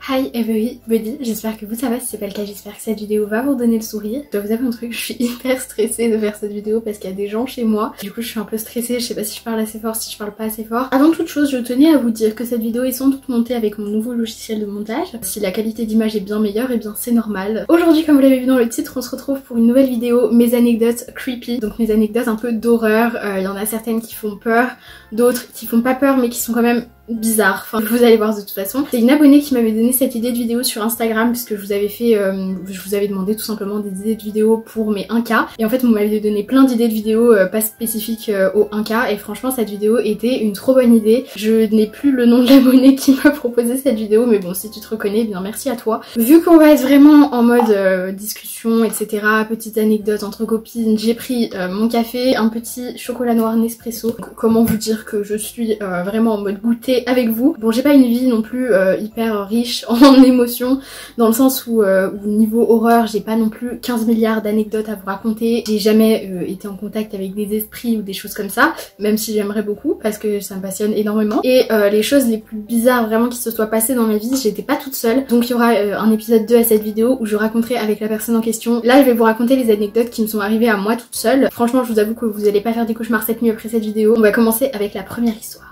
Hi everybody, j'espère que vous ça va, si c'est pas le cas j'espère que cette vidéo va vous donner le sourire. Je dois vous avouer un truc, je suis hyper stressée de faire cette vidéo parce qu'il y a des gens chez moi. Du coup je suis un peu stressée, je sais pas si je parle assez fort, si je parle pas assez fort. Avant toute chose, je tenais à vous dire que cette vidéo est sans doute montée avec mon nouveau logiciel de montage. Si la qualité d'image est bien meilleure, et bien c'est normal. Aujourd'hui, comme vous l'avez vu dans le titre, on se retrouve pour une nouvelle vidéo, mes anecdotes creepy. Donc mes anecdotes un peu d'horreur, il y en a certaines qui font peur, d'autres qui font pas peur mais qui sont quand même bizarre, enfin vous allez voir de toute façon. C'est une abonnée qui m'avait donné cette idée de vidéo sur Instagram puisque je vous avais fait, je vous avais demandé tout simplement des idées de vidéos pour mes 1K et en fait vous m'avez donné plein d'idées de vidéos pas spécifiques au 1K et franchement cette vidéo était une trop bonne idée. Je n'ai plus le nom de l'abonné qui m'a proposé cette vidéo mais bon si tu te reconnais, bien merci à toi. Vu qu'on va être vraiment en mode discussion etc, petites anecdotes entre copines, j'ai pris mon café, un petit chocolat noir Nespresso. Comment vous dire que je suis vraiment en mode goûter avec vous. Bon j'ai pas une vie non plus hyper riche en émotions dans le sens où niveau horreur j'ai pas non plus 15 milliards d'anecdotes à vous raconter. J'ai jamais été en contact avec des esprits ou des choses comme ça, même si j'aimerais beaucoup parce que ça me passionne énormément. Et les choses les plus bizarres vraiment qui se soient passées dans ma vie, j'étais pas toute seule. Donc il y aura un épisode 2 à cette vidéo où je raconterai avec la personne en question. Là je vais vous raconter les anecdotes qui me sont arrivées à moi toute seule. Franchement je vous avoue que vous allez pas faire des cauchemars cette nuit après cette vidéo. On va commencer avec la première histoire.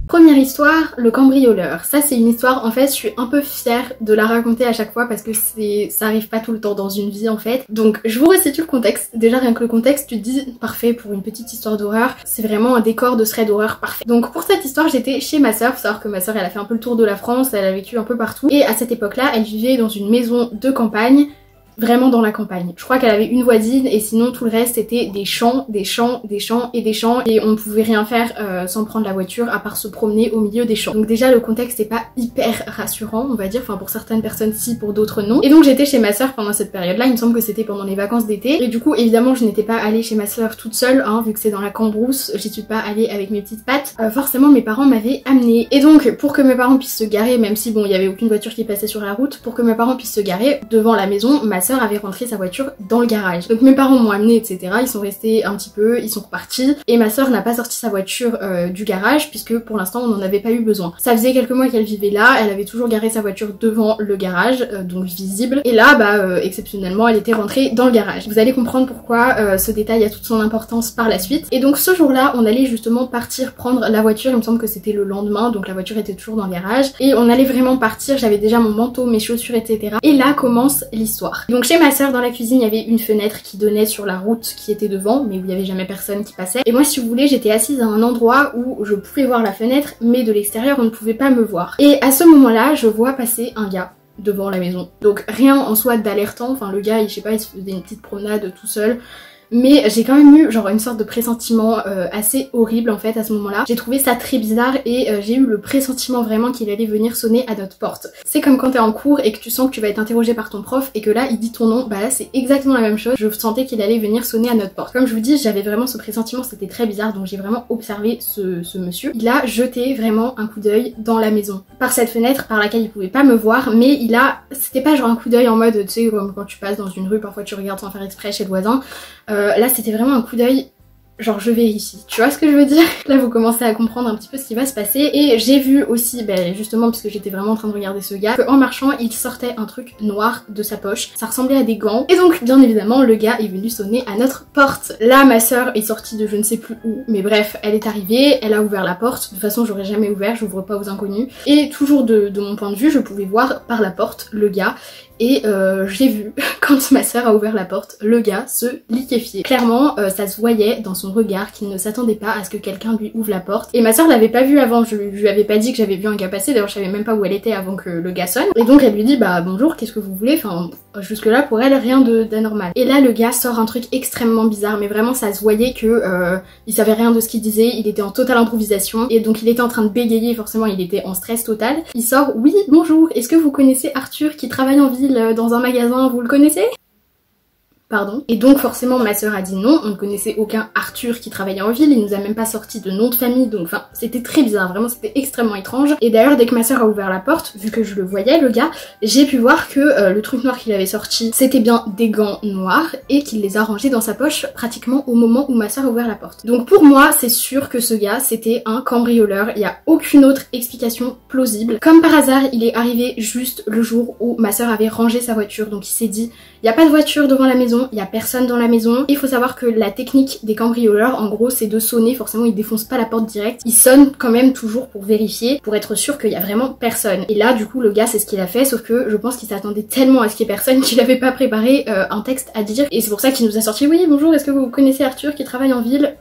Première histoire, le cambrioleur. Ça c'est une histoire, en fait je suis un peu fière de la raconter à chaque fois parce que ça arrive pas tout le temps dans une vie en fait. Donc je vous resitue le contexte. Déjà rien que le contexte, tu te dis parfait pour une petite histoire d'horreur. C'est vraiment un décor de thread d'horreur parfait. Donc pour cette histoire j'étais chez ma soeur. Faut savoir que ma soeur elle a fait un peu le tour de la France, elle a vécu un peu partout. Et à cette époque là elle vivait dans une maison de campagne. Vraiment dans la campagne. Je crois qu'elle avait une voisine et sinon tout le reste c'était des champs, des champs, des champs et des champs et on pouvait rien faire sans prendre la voiture à part se promener au milieu des champs. Donc déjà le contexte est pas hyper rassurant on va dire, enfin pour certaines personnes si, pour d'autres non. Et donc j'étais chez ma soeur pendant cette période là, il me semble que c'était pendant les vacances d'été et du coup évidemment je n'étais pas allée chez ma soeur toute seule hein, vu que c'est dans la cambrousse, j'y suis pas allée avec mes petites pattes. Forcément mes parents m'avaient amenée et donc pour que mes parents puissent se garer, même si bon il y avait aucune voiture qui passait sur la route, pour que mes parents puissent se garer devant la maison, ma soeur avait rentré sa voiture dans le garage. Donc mes parents m'ont amené etc, ils sont restés un petit peu, ils sont repartis et ma soeur n'a pas sorti sa voiture du garage puisque pour l'instant on n'en avait pas eu besoin. Ça faisait quelques mois qu'elle vivait là, elle avait toujours garé sa voiture devant le garage donc visible et là exceptionnellement elle était rentrée dans le garage. Vous allez comprendre pourquoi ce détail a toute son importance par la suite. Et donc ce jour là on allait justement partir prendre la voiture, il me semble que c'était le lendemain donc la voiture était toujours dans le garage et on allait vraiment partir, j'avais déjà mon manteau, mes chaussures etc. Et là commence l'histoire. Donc chez ma soeur dans la cuisine il y avait une fenêtre qui donnait sur la route qui était devant mais où il n'y avait jamais personne qui passait et moi si vous voulez j'étais assise à un endroit où je pouvais voir la fenêtre mais de l'extérieur on ne pouvait pas me voir et à ce moment là je vois passer un gars devant la maison, donc rien en soi d'alertant, enfin le gars je sais pas il se faisait une petite promenade tout seul. Mais j'ai quand même eu genre une sorte de pressentiment assez horrible en fait à ce moment là. J'ai trouvé ça très bizarre et j'ai eu le pressentiment vraiment qu'il allait venir sonner à notre porte. C'est comme quand t'es en cours et que tu sens que tu vas être interrogé par ton prof et que là il dit ton nom, bah là c'est exactement la même chose. Je sentais qu'il allait venir sonner à notre porte. Comme je vous dis j'avais vraiment ce pressentiment, c'était très bizarre donc j'ai vraiment observé ce monsieur. Il a jeté vraiment un coup d'œil dans la maison. Par cette fenêtre par laquelle il pouvait pas me voir mais c'était pas genre un coup d'œil en mode tu sais comme quand tu passes dans une rue parfois tu regardes sans faire exprès chez le voisin. Là c'était vraiment un coup d'œil genre je vérifie, tu vois ce que je veux dire? Là vous commencez à comprendre un petit peu ce qui va se passer et j'ai vu aussi, justement puisque j'étais vraiment en train de regarder ce gars, qu'en marchant il sortait un truc noir de sa poche, ça ressemblait à des gants et donc bien évidemment le gars est venu sonner à notre porte. Là ma soeur est sortie de je ne sais plus où mais bref elle est arrivée, elle a ouvert la porte, de toute façon j'aurais jamais ouvert, j'ouvre pas aux inconnus et toujours de mon point de vue je pouvais voir par la porte le gars. Et j'ai vu, quand ma soeur a ouvert la porte, le gars se liquéfier. Clairement, ça se voyait dans son regard qu'il ne s'attendait pas à ce que quelqu'un lui ouvre la porte. Et ma soeur l'avait pas vu avant, je lui avais pas dit que j'avais vu un gars passer, d'ailleurs je savais même pas où elle était avant que le gars sonne. Et donc elle lui dit bah bonjour, qu'est-ce que vous voulez? Enfin jusque là pour elle rien d'anormal. Et là le gars sort un truc extrêmement bizarre, mais vraiment ça se voyait que il savait rien de ce qu'il disait, il était en totale improvisation et donc il était en train de bégayer, forcément il était en stress total. Il sort oui bonjour, est-ce que vous connaissez Arthur qui travaille en ville dans un magasin, vous le connaissez? pardon. Et donc forcément ma soeur a dit non, on ne connaissait aucun Arthur qui travaillait en ville, il nous a même pas sorti de nom de famille, donc enfin c'était très bizarre, vraiment c'était extrêmement étrange. Et d'ailleurs dès que ma soeur a ouvert la porte, vu que je le voyais le gars, j'ai pu voir que le truc noir qu'il avait sorti c'était bien des gants noirs et qu'il les a rangés dans sa poche pratiquement au moment où ma soeur a ouvert la porte. Donc pour moi c'est sûr que ce gars c'était un cambrioleur, il n'y a aucune autre explication plausible. Comme par hasard il est arrivé juste le jour où ma soeur avait rangé sa voiture, donc il s'est dit il n'y a pas de voiture devant la maison, il n'y a personne dans la maison. Il faut savoir que la technique des cambrioleurs en gros c'est de sonner, forcément ils défoncent pas la porte directe, ils sonnent quand même toujours pour vérifier, pour être sûr qu'il y a vraiment personne. Et là du coup le gars c'est ce qu'il a fait, sauf que je pense qu'il s'attendait tellement à ce qu'il y ait personne qu'il avait pas préparé un texte à dire, et c'est pour ça qu'il nous a sorti oui bonjour est-ce que vous connaissez Arthur qui travaille en ville.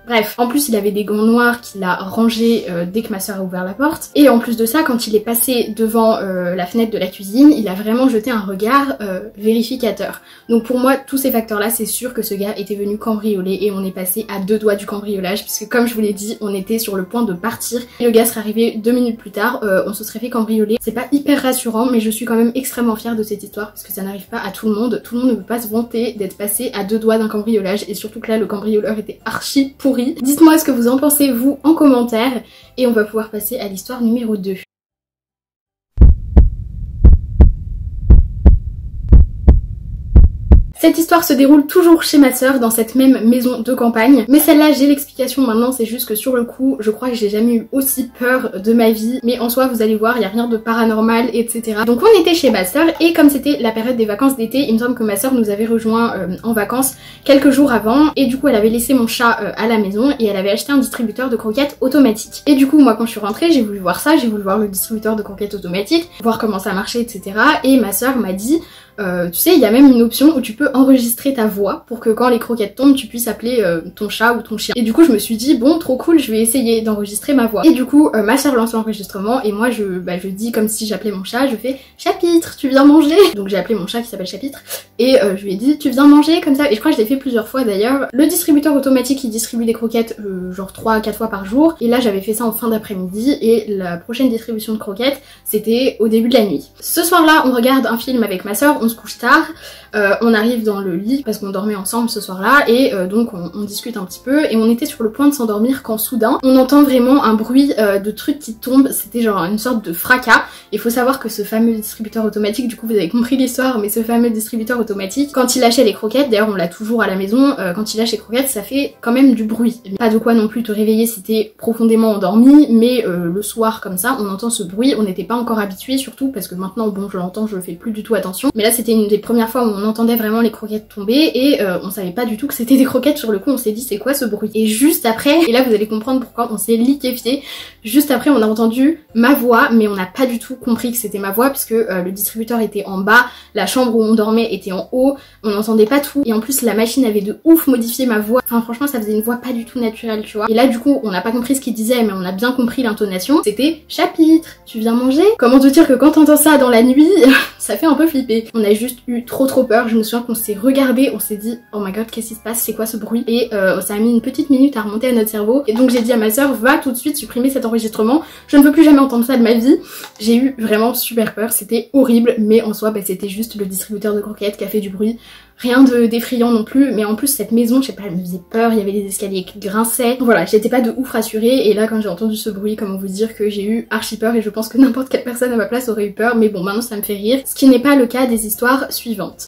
Bref, en plus il avait des gants noirs qu'il a rangés dès que ma soeur a ouvert la porte. Et en plus de ça, quand il est passé devant la fenêtre de la cuisine, il a vraiment jeté un regard vérificateur. Donc pour moi, tous ces facteurs-là, c'est sûr que ce gars était venu cambrioler et on est passé à 2 doigts du cambriolage puisque comme je vous l'ai dit, on était sur le point de partir. Et le gars serait arrivé 2 minutes plus tard, on se serait fait cambrioler. C'est pas hyper rassurant, mais je suis quand même extrêmement fière de cette histoire parce que ça n'arrive pas à tout le monde. Tout le monde ne peut pas se vanter d'être passé à 2 doigts d'un cambriolage et surtout que là, le cambrioleur était archi pourri. Dites-moi ce que vous en pensez vous en commentaire et on va pouvoir passer à l'histoire numéro 2. Cette histoire se déroule toujours chez ma soeur dans cette même maison de campagne, mais celle-là j'ai l'explication maintenant, c'est juste que sur le coup je crois que j'ai jamais eu aussi peur de ma vie, mais en soi vous allez voir il y a rien de paranormal etc. Donc on était chez ma soeur et comme c'était la période des vacances d'été, il me semble que ma soeur nous avait rejoint en vacances quelques jours avant et du coup elle avait laissé mon chat à la maison et elle avait acheté un distributeur de croquettes automatique. Et du coup moi quand je suis rentrée j'ai voulu voir ça, j'ai voulu voir le distributeur de croquettes automatique, voir comment ça marchait etc. Et ma soeur m'a dit tu sais, il y a même une option où tu peux enregistrer ta voix pour que quand les croquettes tombent, tu puisses appeler ton chat ou ton chien. Et du coup, je me suis dit, bon, trop cool, je vais essayer d'enregistrer ma voix. Et du coup, ma soeur lance l'enregistrement et moi, je dis comme si j'appelais mon chat, je fais Chapitre, tu viens manger? Donc j'ai appelé mon chat qui s'appelle Chapitre et je lui ai dit, tu viens manger comme ça? Et je crois que je l'ai fait plusieurs fois d'ailleurs. Le distributeur automatique, il distribue des croquettes genre 3 à 4 fois par jour. Et là, j'avais fait ça en fin d'après-midi et la prochaine distribution de croquettes, c'était au début de la nuit. Ce soir-là, on regarde un film avec ma soeur, on se couche tard, on arrive dans le lit parce qu'on dormait ensemble ce soir-là et donc on discute un petit peu et on était sur le point de s'endormir quand soudain on entend vraiment un bruit de trucs qui tombent, c'était genre une sorte de fracas. Il faut savoir que ce fameux distributeur automatique, du coup vous avez compris l'histoire, mais ce fameux distributeur automatique, quand il lâchait les croquettes, d'ailleurs on l'a toujours à la maison, quand il lâche les croquettes ça fait quand même du bruit. Pas de quoi non plus te réveiller si t'es profondément endormi, mais le soir comme ça on entend ce bruit, on n'était pas encore habitués surtout parce que maintenant bon je l'entends, je fais plus du tout attention, mais là c'était une des premières fois où on entendait vraiment les croquettes tomber et on savait pas du tout que c'était des croquettes. Sur le coup on s'est dit c'est quoi ce bruit, et juste après, et là vous allez comprendre pourquoi on s'est liquéfié, juste après on a entendu ma voix mais on n'a pas du tout compris que c'était ma voix puisque le distributeur était en bas, la chambre où on dormait était en haut, on n'entendait pas tout et en plus la machine avait de ouf modifié ma voix, enfin franchement ça faisait une voix pas du tout naturelle tu vois. Et là du coup on n'a pas compris ce qu'il disait mais on a bien compris l'intonation, c'était Chapitre, tu viens manger? Comment te dire que quand t'entends ça dans la nuit ça fait un peu flipper. On a juste eu trop peur, je me souviens qu'on s'est regardé, on s'est dit oh my god qu'est-ce qui se passe, c'est quoi ce bruit, et ça a mis une petite minute à remonter à notre cerveau et donc j'ai dit à ma soeur va tout de suite supprimer cet enregistrement, je ne veux plus jamais entendre ça de ma vie. J'ai eu vraiment super peur, c'était horrible mais en soi c'était juste le distributeur de croquettes qui a fait du bruit, rien d'effrayant non plus, mais en plus cette maison je sais pas elle me faisait peur, il y avait des escaliers qui grinçaient, voilà j'étais pas de ouf rassurée et là quand j'ai entendu ce bruit comment vous dire que j'ai eu archi peur et je pense que n'importe quelle personne à ma place aurait eu peur, mais bon maintenant ça me fait rire, ce qui n'est pas le cas des histoires suivantes.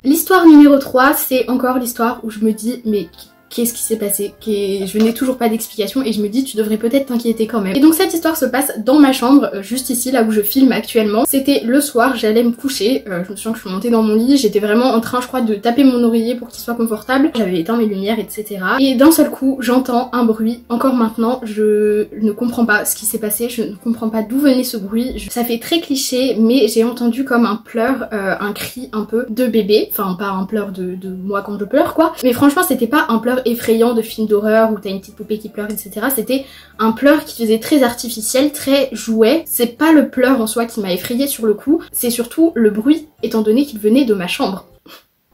L'histoire numéro 3, c'est encore l'histoire où je me dis mais qu'est-ce qui s'est passé, je n'ai toujours pas d'explication et je me dis tu devrais peut-être t'inquiéter quand même. Et donc cette histoire se passe dans ma chambre, juste ici là où je filme actuellement. C'était le soir, j'allais me coucher, je me souviens que je suis montée dans mon lit, j'étais vraiment en train je crois de taper mon oreiller pour qu'il soit confortable, j'avais éteint mes lumières etc. Et d'un seul coup j'entends un bruit, encore maintenant je ne comprends pas ce qui s'est passé, je ne comprends pas d'où venait ce bruit, ça fait très cliché mais j'ai entendu comme un pleur, un cri un peu de bébé, enfin pas un pleur de moi quand je pleure quoi, mais franchement c'était pas un pleur effrayant de film d'horreur où t'as une petite poupée qui pleure etc. C'était un pleur qui faisait très artificiel, très jouet. C'est pas le pleur en soi qui m'a effrayée sur le coup, c'est surtout le bruit étant donné qu'il venait de ma chambre.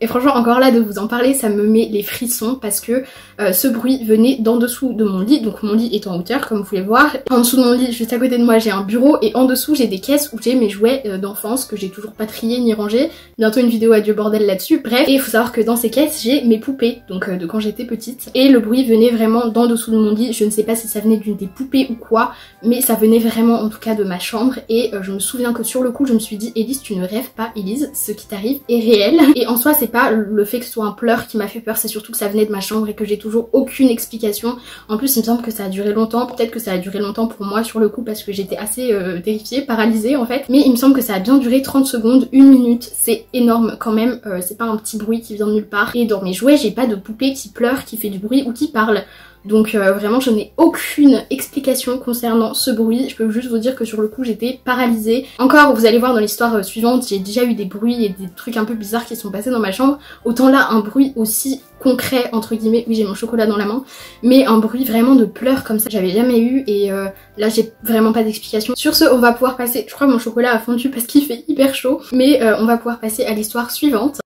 Et franchement encore là de vous en parler ça me met les frissons parce que ce bruit venait d'en dessous de mon lit, donc mon lit est en hauteur comme vous pouvez voir. En dessous de mon lit, juste à côté de moi, j'ai un bureau et en dessous j'ai des caisses où j'ai mes jouets d'enfance que j'ai toujours pas triés ni rangés. Bientôt une vidéo adieu bordel là-dessus. Bref, et il faut savoir que dans ces caisses j'ai mes poupées, donc de quand j'étais petite. Et le bruit venait vraiment d'en dessous de mon lit, je ne sais pas si ça venait d'une des poupées ou quoi, mais ça venait vraiment en tout cas de ma chambre. Et je me souviens que sur le coup je me suis dit Elise tu ne rêves pas Elise, ce qui t'arrive est réel. Et en soi c'est pas le fait que ce soit un pleur qui m'a fait peur, c'est surtout que ça venait de ma chambre et que j'ai toujours aucune explication. En plus il me semble que ça a duré longtemps, peut-être que ça a duré longtemps pour moi sur le coup parce que j'étais assez terrifiée, paralysée en fait, mais il me semble que ça a bien duré 30 secondes, 1 minute, c'est énorme quand même, c'est pas un petit bruit qui vient de nulle part. Et dans mes jouets j'ai pas de poupée qui pleure, qui fait du bruit ou qui parle. Donc vraiment je n'ai aucune explication concernant ce bruit, je peux juste vous dire que sur le coup j'étais paralysée. Encore vous allez voir dans l'histoire suivante, j'ai déjà eu des bruits et des trucs un peu bizarres qui sont passés dans ma chambre. Autant là un bruit aussi concret entre guillemets, oui j'ai mon chocolat dans la main, mais un bruit vraiment de pleurs comme ça j'avais jamais eu et là j'ai vraiment pas d'explication. Sur ce on va pouvoir passer, je crois que mon chocolat a fondu parce qu'il fait hyper chaud, mais on va pouvoir passer à l'histoire suivante.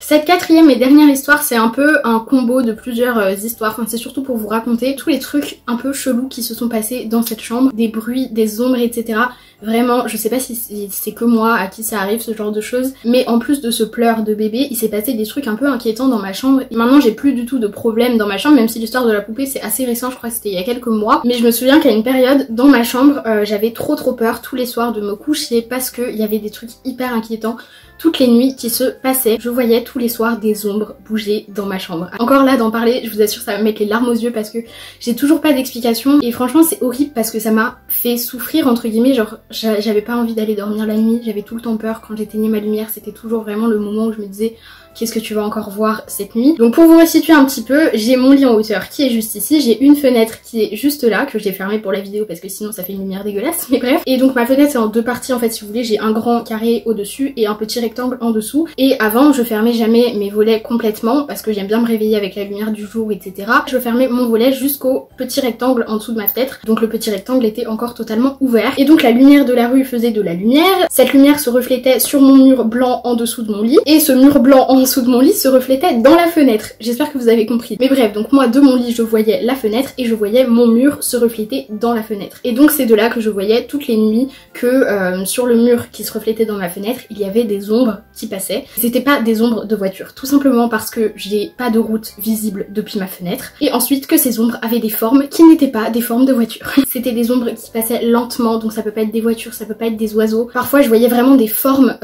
Cette quatrième et dernière histoire c'est un peu un combo de plusieurs histoires, enfin c'est surtout pour vous raconter tous les trucs un peu chelous qui se sont passés dans cette chambre, des bruits, des ombres etc. Vraiment je sais pas si c'est que moi à qui ça arrive ce genre de choses, mais en plus de ce pleur de bébé il s'est passé des trucs un peu inquiétants dans ma chambre. Et maintenant j'ai plus du tout de problème dans ma chambre, même si l'histoire de la poupée c'est assez récent, je crois que c'était il y a quelques mois, mais je me souviens qu'à une période dans ma chambre j'avais trop peur tous les soirs de me coucher parce qu'il y avait des trucs hyper inquiétants. Toutes les nuits qui se passaient, je voyais tous les soirs des ombres bouger dans ma chambre. Encore là d'en parler, je vous assure ça va me mettre les larmes aux yeux parce que j'ai toujours pas d'explication et franchement c'est horrible parce que ça m'a fait souffrir entre guillemets, genre j'avais pas envie d'aller dormir la nuit, j'avais tout le temps peur quand j'éteignais ma lumière, c'était toujours vraiment le moment où je me disais qu'est-ce que tu vas encore voir cette nuit. Donc pour vous resituer un petit peu, j'ai mon lit en hauteur qui est juste ici, j'ai une fenêtre qui est juste là, que j'ai fermée pour la vidéo parce que sinon ça fait une lumière dégueulasse, mais bref. Et donc ma fenêtre c'est en deux parties en fait si vous voulez, j'ai un grand carré au dessus et un petit rectangle en dessous. Et avant je fermais jamais mes volets complètement parce que j'aime bien me réveiller avec la lumière du jour etc. Je fermais mon volet jusqu'au petit rectangle en dessous de ma fenêtre, donc le petit rectangle était encore totalement ouvert. Et donc la lumière de la rue faisait de la lumière, cette lumière se reflétait sur mon mur blanc en dessous de mon lit, et ce mur blanc en dessous de mon lit se reflétait dans la fenêtre. J'espère que vous avez compris. Mais bref, donc moi de mon lit je voyais la fenêtre et je voyais mon mur se refléter dans la fenêtre. Et donc c'est de là que je voyais toutes les nuits que sur le mur qui se reflétait dans ma fenêtre, il y avait des ombres qui passaient. C'était pas des ombres de voiture, tout simplement parce que j'ai pas de route visible depuis ma fenêtre. Et ensuite que ces ombres avaient des formes qui n'étaient pas des formes de voiture. C'était des ombres qui passaient lentement, donc ça peut pas être des voitures, ça peut pas être des oiseaux. Parfois je voyais vraiment des formes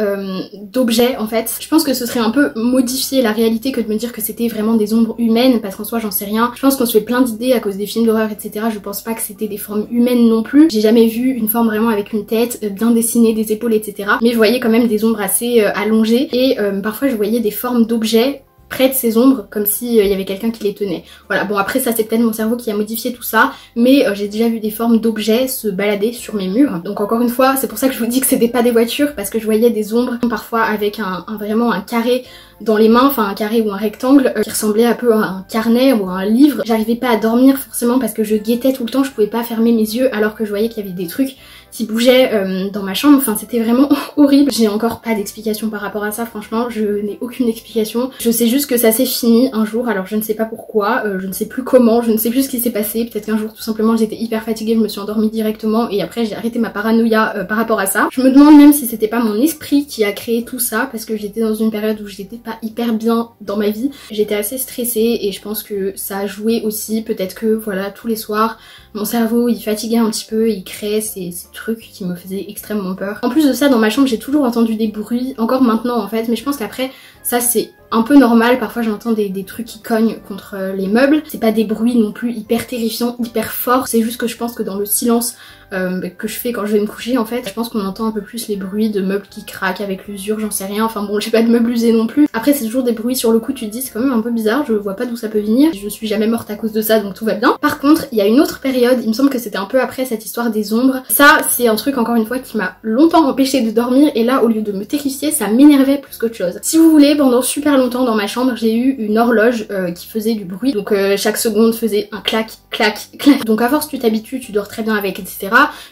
d'objets en fait. Je pense que ce serait un peu modifier la réalité que de me dire que c'était vraiment des ombres humaines parce qu'en soi j'en sais rien. Je pense qu'on se fait plein d'idées à cause des films d'horreur etc. Je pense pas que c'était des formes humaines non plus. J'ai jamais vu une forme vraiment avec une tête bien dessinée, des épaules etc. Mais je voyais quand même des ombres assez allongées et parfois je voyais des formes d'objets près de ces ombres comme si y avait quelqu'un qui les tenait. Voilà, bon après ça c'est peut-être mon cerveau qui a modifié tout ça, mais j'ai déjà vu des formes d'objets se balader sur mes murs. Donc encore une fois c'est pour ça que je vous dis que c'était pas des voitures, parce que je voyais des ombres parfois avec vraiment un carré dans les mains, enfin un carré ou un rectangle qui ressemblait un peu à un carnet ou à un livre. J'arrivais pas à dormir forcément parce que je guettais tout le temps, je pouvais pas fermer mes yeux alors que je voyais qu'il y avait des trucs qui bougeaient dans ma chambre, enfin c'était vraiment horrible. J'ai encore pas d'explication par rapport à ça, franchement je n'ai aucune explication. Je sais juste que ça s'est fini un jour, alors je ne sais pas pourquoi, je ne sais plus comment, je ne sais plus ce qui s'est passé. Peut-être qu'un jour tout simplement j'étais hyper fatiguée, je me suis endormie directement et après j'ai arrêté ma paranoïa par rapport à ça. Je me demande même si c'était pas mon esprit qui a créé tout ça, parce que j'étais dans une période où j'étais pas hyper bien dans ma vie, j'étais assez stressée et je pense que ça a joué aussi. Peut-être que voilà, tous les soirs mon cerveau il fatiguait un petit peu, il créait ces trucs qui me faisaient extrêmement peur. En plus de ça dans ma chambre j'ai toujours entendu des bruits, encore maintenant en fait, mais je pense qu'après ça c'est un peu normal, parfois j'entends des trucs qui cognent contre les meubles. C'est pas des bruits non plus hyper terrifiants, hyper forts, c'est juste que je pense que dans le silence que je fais quand je vais me coucher en fait, je pense qu'on entend un peu plus les bruits de meubles qui craquent avec l'usure, j'en sais rien, enfin bon j'ai pas de meubles usés non plus. Après c'est toujours des bruits sur le coup, tu te dis c'est quand même un peu bizarre, je vois pas d'où ça peut venir, je suis jamais morte à cause de ça donc tout va bien. Par contre il y a une autre période, il me semble que c'était un peu après cette histoire des ombres, ça c'est un truc encore une fois qui m'a longtemps empêché de dormir et là au lieu de me terrifier ça m'énervait plus qu'autre chose. Si vous voulez pendant super longtemps longtemps dans ma chambre j'ai eu une horloge qui faisait du bruit, donc chaque seconde faisait un clac, clac, clac. Donc à force tu t'habitues, tu dors très bien avec, etc.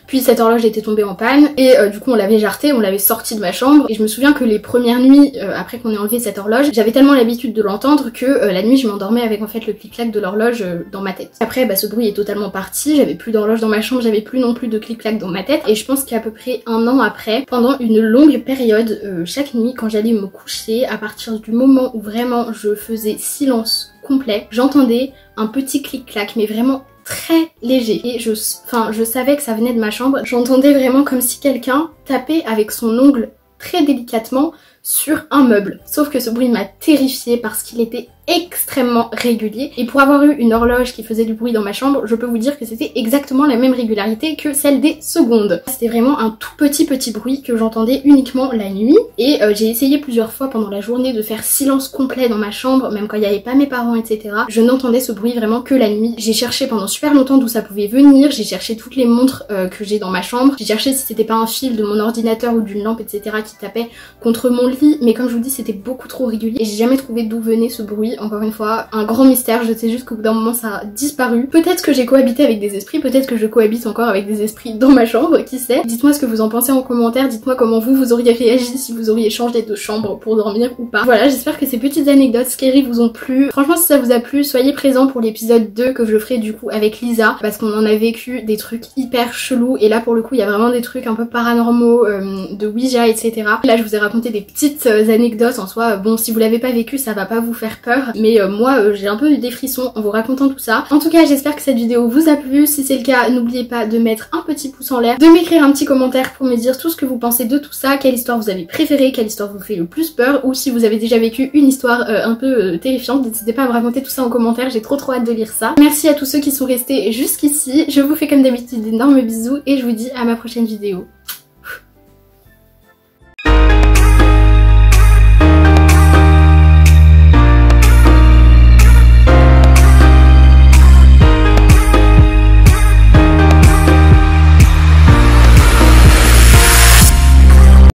Puis cette horloge était tombée en panne et du coup on l'avait jartée, on l'avait sortie de ma chambre et je me souviens que les premières nuits après qu'on ait enlevé cette horloge, j'avais tellement l'habitude de l'entendre que la nuit je m'endormais avec en fait le clic-clac de l'horloge dans ma tête. Après bah ce bruit est totalement parti, j'avais plus d'horloge dans ma chambre, j'avais plus non plus de clic-clac dans ma tête et je pense qu'à peu près un an après, pendant une longue période, chaque nuit quand j'allais me coucher, à partir du moment où vraiment je faisais silence complet, j'entendais un petit clic-clac mais vraiment très léger et je savais que ça venait de ma chambre. J'entendais vraiment comme si quelqu'un tapait avec son ongle très délicatement sur un meuble. Sauf que ce bruit m'a terrifiée parce qu'il était extrêmement régulier et pour avoir eu une horloge qui faisait du bruit dans ma chambre, je peux vous dire que c'était exactement la même régularité que celle des secondes. C'était vraiment un tout petit bruit que j'entendais uniquement la nuit et j'ai essayé plusieurs fois pendant la journée de faire silence complet dans ma chambre, même quand il n'y avait pas mes parents, etc. Je n'entendais ce bruit vraiment que la nuit. J'ai cherché pendant super longtemps d'où ça pouvait venir, j'ai cherché toutes les montres que j'ai dans ma chambre, j'ai cherché si c'était pas un fil de mon ordinateur ou d'une lampe, etc. qui tapait contre mon lit, mais comme je vous dis c'était beaucoup trop régulier et j'ai jamais trouvé d'où venait ce bruit. Encore une fois, un grand mystère, je sais juste qu'au bout d'un moment ça a disparu. Peut-être que j'ai cohabité avec des esprits, peut-être que je cohabite encore avec des esprits dans ma chambre, qui sait. Dites-moi ce que vous en pensez en commentaire, dites-moi comment vous auriez réagi si vous auriez changé de chambre pour dormir ou pas. Voilà, j'espère que ces petites anecdotes scary vous ont plu. Franchement si ça vous a plu, soyez présents pour l'épisode 2 que je ferai du coup avec Lisa, parce qu'on en a vécu des trucs hyper chelous et là pour le coup il y a vraiment des trucs un peu paranormaux, de Ouija, etc. Là je vous ai raconté des petites anecdotes en soi, bon si vous l'avez pas vécu ça va pas vous faire peur, mais moi j'ai un peu eu des frissons en vous racontant tout ça. En tout cas j'espère que cette vidéo vous a plu, si c'est le cas n'oubliez pas de mettre un petit pouce en l'air, de m'écrire un petit commentaire pour me dire tout ce que vous pensez de tout ça, quelle histoire vous avez préférée, quelle histoire vous fait le plus peur, ou si vous avez déjà vécu une histoire un peu terrifiante, n'hésitez pas à me raconter tout ça en commentaire, j'ai trop hâte de lire ça. Merci à tous ceux qui sont restés jusqu'ici, je vous fais comme d'habitude d'énormes bisous et je vous dis à ma prochaine vidéo.